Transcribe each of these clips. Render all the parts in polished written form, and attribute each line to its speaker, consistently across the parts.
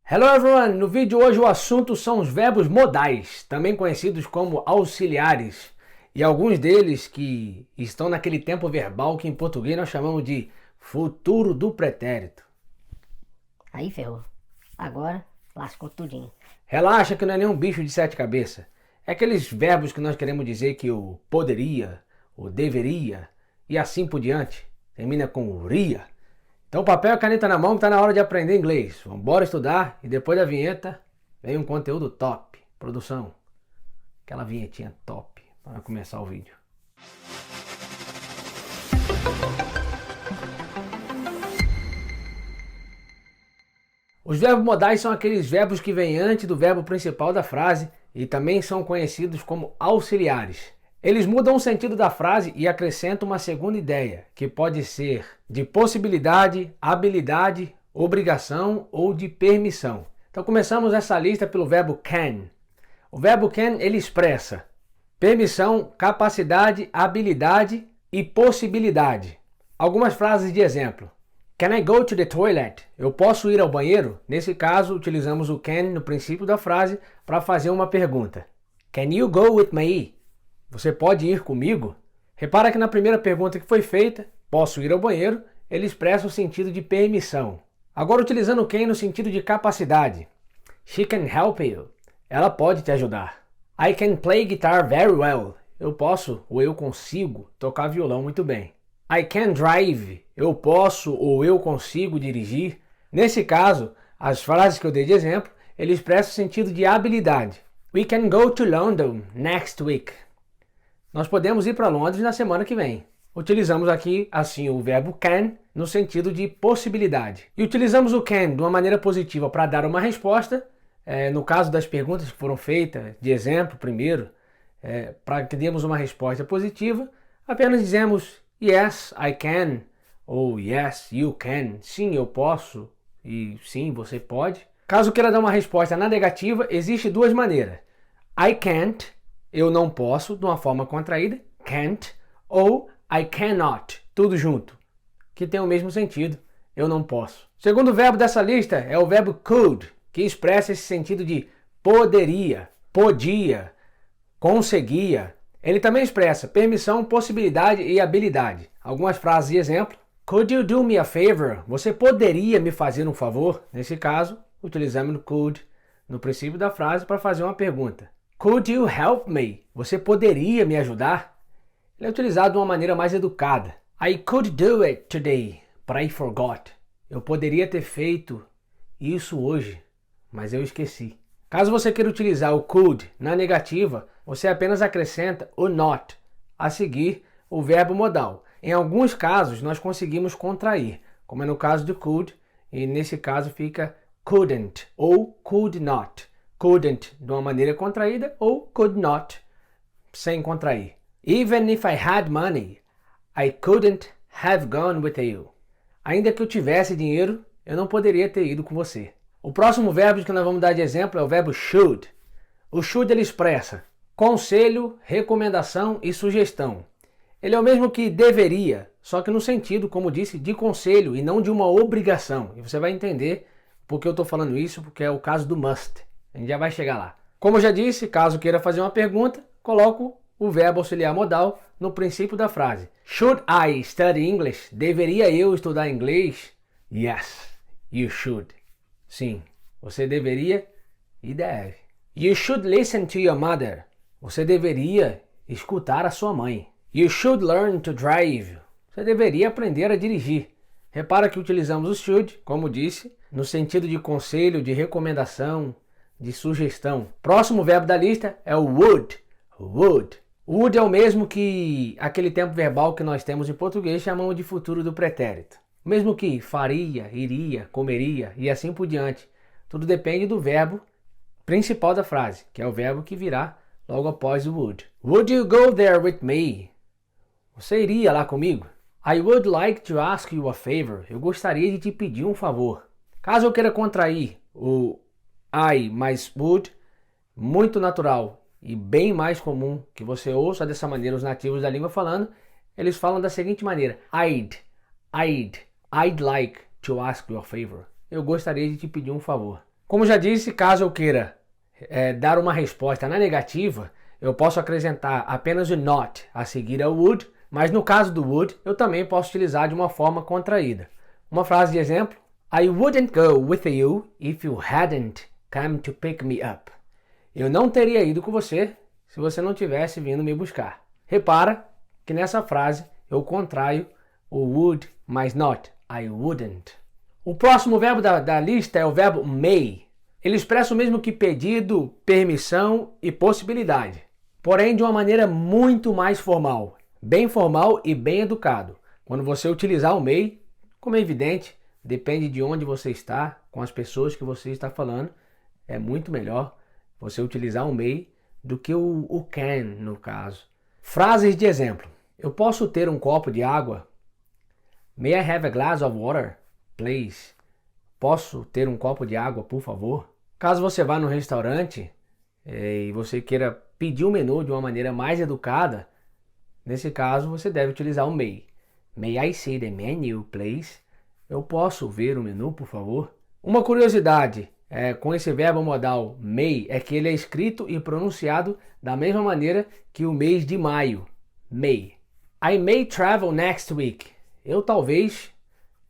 Speaker 1: Hello everyone! No vídeo de hoje o assunto são os verbos modais, também conhecidos como auxiliares, e alguns deles que estão naquele tempo verbal que em português nós chamamos de futuro do pretérito.
Speaker 2: Aí ferrou. Agora lascou tudinho.
Speaker 1: Relaxa que não é nenhum bicho de sete cabeças. É aqueles verbos que nós queremos dizer que o poderia, o deveria e assim por diante. Termina com o ria. Então papel e caneta na mão que tá na hora de aprender inglês. Vambora estudar e depois da vinheta vem um conteúdo top. Produção, aquela vinhetinha top para começar o vídeo. Os verbos modais são aqueles verbos que vêm antes do verbo principal da frase e também são conhecidos como auxiliares. Eles mudam o sentido da frase e acrescentam uma segunda ideia, que pode ser de possibilidade, habilidade, obrigação ou de permissão. Então começamos essa lista pelo verbo can. O verbo can ele expressa permissão, capacidade, habilidade e possibilidade. Algumas frases de exemplo. Can I go to the toilet? Eu posso ir ao banheiro? Nesse caso, utilizamos o can no princípio da frase para fazer uma pergunta. Can you go with me? Você pode ir comigo? Repara que na primeira pergunta que foi feita, posso ir ao banheiro, ele expressa o sentido de permissão. Agora utilizando o can no sentido de capacidade. She can help you. Ela pode te ajudar. I can play guitar very well. Eu posso ou eu consigo tocar violão muito bem. I can drive. Eu posso ou eu consigo dirigir. Nesse caso, as frases que eu dei de exemplo, ele expressa o sentido de habilidade. We can go to London next week. Nós podemos ir para Londres na semana que vem. Utilizamos aqui, assim, o verbo can no sentido de possibilidade. E utilizamos o can de uma maneira positiva para dar uma resposta. No caso das perguntas que foram feitas, de exemplo primeiro, para que demos uma resposta positiva, apenas dizemos yes, I can, ou yes, you can. Sim, eu posso, e sim, você pode. Caso queira dar uma resposta na negativa, existe duas maneiras. I can't, eu não posso, de uma forma contraída, can't, ou I cannot, tudo junto, que tem o mesmo sentido, eu não posso. O segundo verbo dessa lista é o verbo could, que expressa esse sentido de poderia, podia, conseguia. Ele também expressa permissão, possibilidade e habilidade. Algumas frases de exemplo. Could you do me a favor? Você poderia me fazer um favor? Nesse caso, utilizamos o could no princípio da frase para fazer uma pergunta. Could you help me? Você poderia me ajudar? Ele é utilizado de uma maneira mais educada. I could do it today, but I forgot. Eu poderia ter feito isso hoje, mas eu esqueci. Caso você queira utilizar o could na negativa, você apenas acrescenta o not a seguir o verbo modal. Em alguns casos, nós conseguimos contrair, como é no caso do could, e nesse caso fica couldn't ou could not. Couldn't de uma maneira contraída ou could not sem contrair. Even if I had money, I couldn't have gone with you. Ainda que eu tivesse dinheiro, eu não poderia ter ido com você. O próximo verbo que nós vamos dar de exemplo é o verbo should. O should ele expressa conselho, recomendação e sugestão. Ele é o mesmo que deveria, só que no sentido, como disse, de conselho e não de uma obrigação. E você vai entender por que eu estou falando isso, porque é o caso do must. A gente já vai chegar lá. Como eu já disse, caso queira fazer uma pergunta, coloco o verbo auxiliar modal no princípio da frase. Should I study English? Deveria eu estudar inglês? Yes, you should. Sim, você deveria e deve. You should listen to your mother. Você deveria escutar a sua mãe. You should learn to drive. Você deveria aprender a dirigir. Repara que utilizamos o should, como disse, no sentido de conselho, de recomendação, de sugestão. Próximo verbo da lista é o would. Would. Would é o mesmo que aquele tempo verbal que nós temos em português chamamos de futuro do pretérito. O mesmo que faria, iria, comeria e assim por diante. Tudo depende do verbo principal da frase, que é o verbo que virá logo após o would. Would you go there with me? Você iria lá comigo? I would like to ask you a favor. Eu gostaria de te pedir um favor. Caso eu queira contrair o I mais would, muito natural e bem mais comum que você ouça dessa maneira os nativos da língua falando, eles falam da seguinte maneira. I'd like to ask you a favor. Eu gostaria de te pedir um favor. Como já disse, caso eu queira dar uma resposta na negativa, eu posso acrescentar apenas o not a seguir ao would, mas no caso do would, eu também posso utilizar de uma forma contraída. Uma frase de exemplo: I wouldn't go with you if you hadn't come to pick me up. Eu não teria ido com você se você não tivesse vindo me buscar. Repara que nessa frase eu contraio o would mais not. I wouldn't. O próximo verbo da lista é o verbo may. Ele expressa o mesmo que pedido, permissão e possibilidade, porém de uma maneira muito mais formal, bem formal e bem educado. Quando você utilizar o may, como é evidente, depende de onde você está, com as pessoas que você está falando, é muito melhor você utilizar o may do que o can, no caso. Frases de exemplo. Eu posso ter um copo de água? May I have a glass of water, please? Posso ter um copo de água, por favor? Caso você vá no restaurante e você queira pedir o menu de uma maneira mais educada, nesse caso você deve utilizar o may. May I see the menu, please? Eu posso ver o menu, por favor? Uma curiosidade com esse verbo modal may é que ele é escrito e pronunciado da mesma maneira que o mês de maio. May. I may travel next week. Eu talvez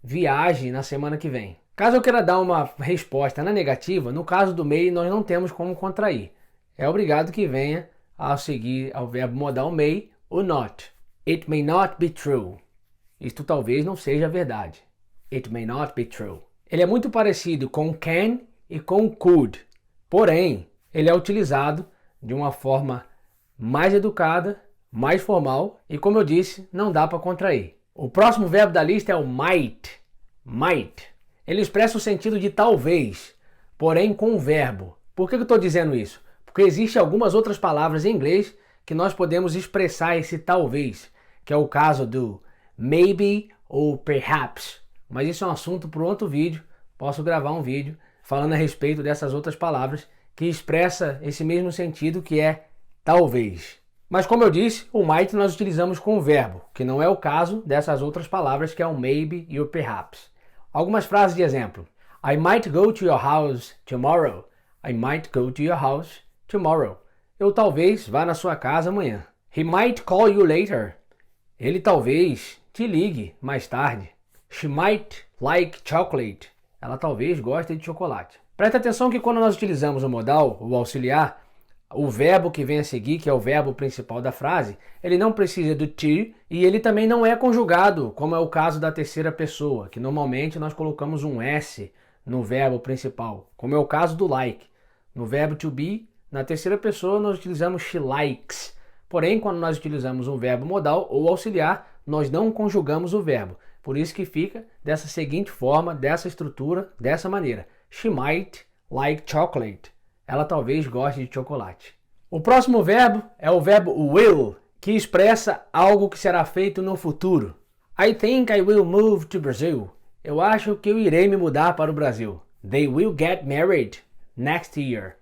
Speaker 1: viaje na semana que vem. Caso eu queira dar uma resposta na negativa, no caso do may nós não temos como contrair. É obrigado que venha a seguir ao verbo modal may o not. It may not be true. Isto talvez não seja verdade. It may not be true. Ele é muito parecido com can e com could. Porém, ele é utilizado de uma forma mais educada, mais formal e, como eu disse, não dá para contrair. O próximo verbo da lista é o might. Might. Ele expressa o sentido de talvez, porém com o verbo. Por que eu estou dizendo isso? Porque existem algumas outras palavras em inglês que nós podemos expressar esse talvez, que é o caso do maybe ou perhaps. Mas isso é um assunto para outro vídeo. Posso gravar um vídeo falando a respeito dessas outras palavras que expressa esse mesmo sentido que é talvez. Mas como eu disse, o might nós utilizamos com o verbo, que não é o caso dessas outras palavras que é o maybe e o perhaps. Algumas frases de exemplo. I might go to your house tomorrow. I might go to your house tomorrow. Eu talvez vá na sua casa amanhã. He might call you later. Ele talvez te ligue mais tarde. She might like chocolate. Ela talvez goste de chocolate. Presta atenção que quando nós utilizamos o modal, o auxiliar, o verbo que vem a seguir, que é o verbo principal da frase, ele não precisa do to e ele também não é conjugado, como é o caso da terceira pessoa, que normalmente nós colocamos um S no verbo principal, como é o caso do like. No verbo to be, na terceira pessoa, nós utilizamos she likes. Porém, quando nós utilizamos um verbo modal ou auxiliar, nós não conjugamos o verbo. Por isso que fica dessa seguinte forma, dessa estrutura, dessa maneira. She might like chocolate. Ela talvez goste de chocolate. O próximo verbo é o verbo will, que expressa algo que será feito no futuro. I think I will move to Brazil. Eu acho que eu irei me mudar para o Brasil. They will get married next year.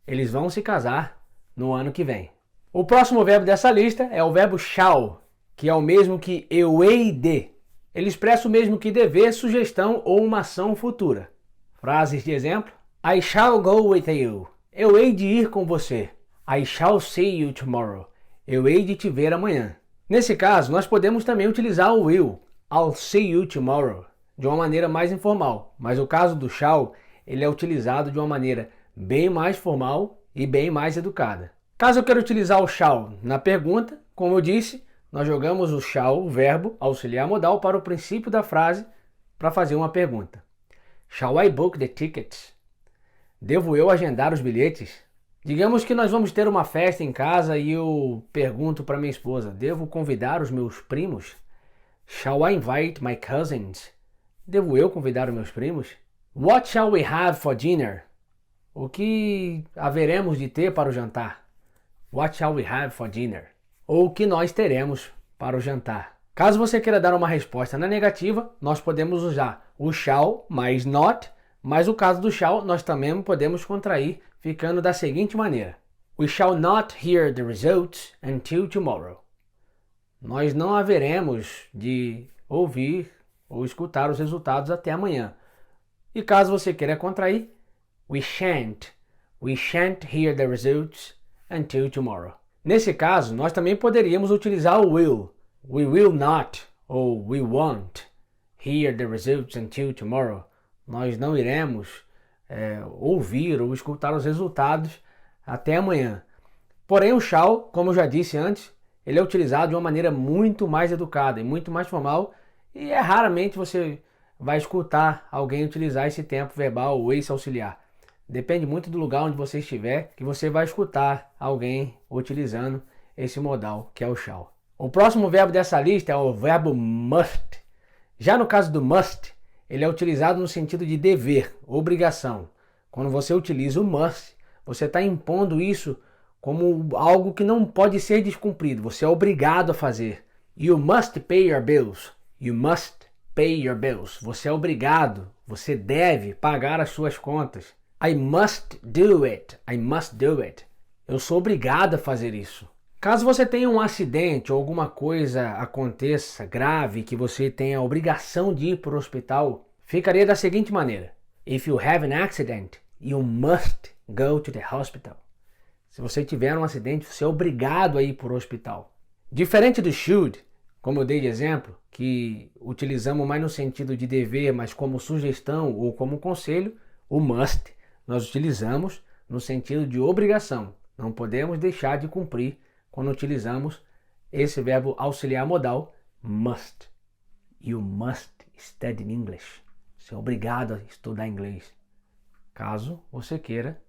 Speaker 1: Eles vão se casar no ano que vem. O próximo verbo dessa lista é o verbo shall, que é o mesmo que eu hei de. Ele expressa o mesmo que dever, sugestão ou uma ação futura. Frases de exemplo. I shall go with you. Eu hei de ir com você. I shall see you tomorrow. Eu hei de te ver amanhã. Nesse caso, nós podemos também utilizar o will. I'll see you tomorrow. De uma maneira mais informal. Mas o caso do shall, ele é utilizado de uma maneira bem mais formal e bem mais educada. Caso eu queira utilizar o shall na pergunta, como eu disse, nós jogamos o shall, o verbo auxiliar modal, para o princípio da frase para fazer uma pergunta. Shall I book the tickets? Devo eu agendar os bilhetes? Digamos que nós vamos ter uma festa em casa e eu pergunto para minha esposa, devo convidar os meus primos? Shall I invite my cousins? Devo eu convidar os meus primos? What shall we have for dinner? O que haveremos de ter para o jantar? What shall we have for dinner? Ou o que nós teremos para o jantar. Caso você queira dar uma resposta na negativa, nós podemos usar o shall mais not, mas o caso do shall nós também podemos contrair, ficando da seguinte maneira. We shall not hear the results until tomorrow. Nós não haveremos de ouvir ou escutar os resultados até amanhã. E caso você queira contrair, We shan't hear the results until tomorrow. Nesse caso, nós também poderíamos utilizar o will. We will not ou we won't hear the results until tomorrow. Nós não iremos ouvir ou escutar os resultados até amanhã. Porém, o shall, como eu já disse antes, ele é utilizado de uma maneira muito mais educada e muito mais formal, e raramente você vai escutar alguém utilizar esse tempo verbal ou esse auxiliar. Depende muito do lugar onde você estiver que você vai escutar alguém utilizando esse modal, que é o shall. O próximo verbo dessa lista é o verbo must. Já no caso do must, ele é utilizado no sentido de dever, obrigação. Quando você utiliza o must, você está impondo isso como algo que não pode ser descumprido. Você é obrigado a fazer. You must pay your bills. You must pay your bills. Você é obrigado, você deve pagar as suas contas. I must do it. I must do it. Eu sou obrigado a fazer isso. Caso você tenha um acidente ou alguma coisa aconteça grave que você tenha a obrigação de ir para o hospital, ficaria da seguinte maneira. If you have an accident, you must go to the hospital. Se você tiver um acidente, você é obrigado a ir para o hospital. Diferente do should, como eu dei de exemplo, que utilizamos mais no sentido de dever, mas como sugestão ou como conselho, o must nós utilizamos no sentido de obrigação. Não podemos deixar de cumprir quando utilizamos esse verbo auxiliar modal, must. You must study English. Você é obrigado a estudar inglês. Caso você queira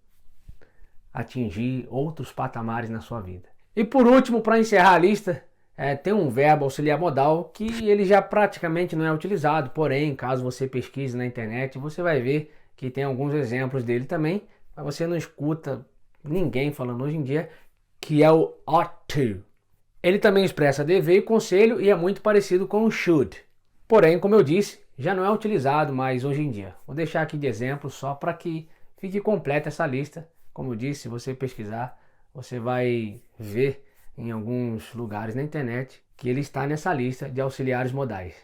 Speaker 1: atingir outros patamares na sua vida. E por último, para encerrar a lista, tem um verbo auxiliar modal que ele já praticamente não é utilizado, porém, caso você pesquise na internet, você vai ver que tem alguns exemplos dele também, mas você não escuta ninguém falando hoje em dia, que é o ought to. Ele também expressa dever e conselho e é muito parecido com o should. Porém, como eu disse, já não é utilizado mais hoje em dia. Vou deixar aqui de exemplo só para que fique completa essa lista. Como eu disse, se você pesquisar, você vai ver em alguns lugares na internet que ele está nessa lista de auxiliares modais.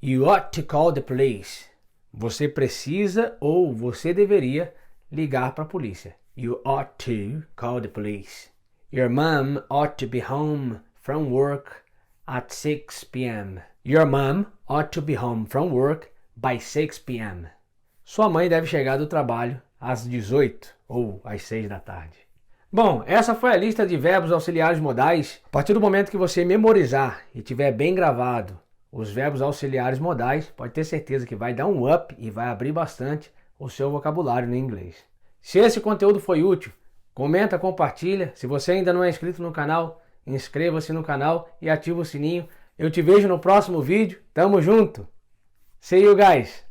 Speaker 1: You ought to call the police. Você precisa ou você deveria ligar para a polícia. You ought to call the police. Your mom ought to be home from work at 6 p.m. Your mom ought to be home from work by 6 p.m. Sua mãe deve chegar do trabalho às 18 ou às 6 da tarde. Bom, essa foi a lista de verbos auxiliares modais. A partir do momento que você memorizar e tiver bem gravado os verbos auxiliares modais, pode ter certeza que vai dar um up e vai abrir bastante o seu vocabulário no inglês. Se esse conteúdo foi útil, comenta, compartilha. Se você ainda não é inscrito no canal, inscreva-se no canal e ativa o sininho. Eu te vejo no próximo vídeo. Tamo junto! See you guys!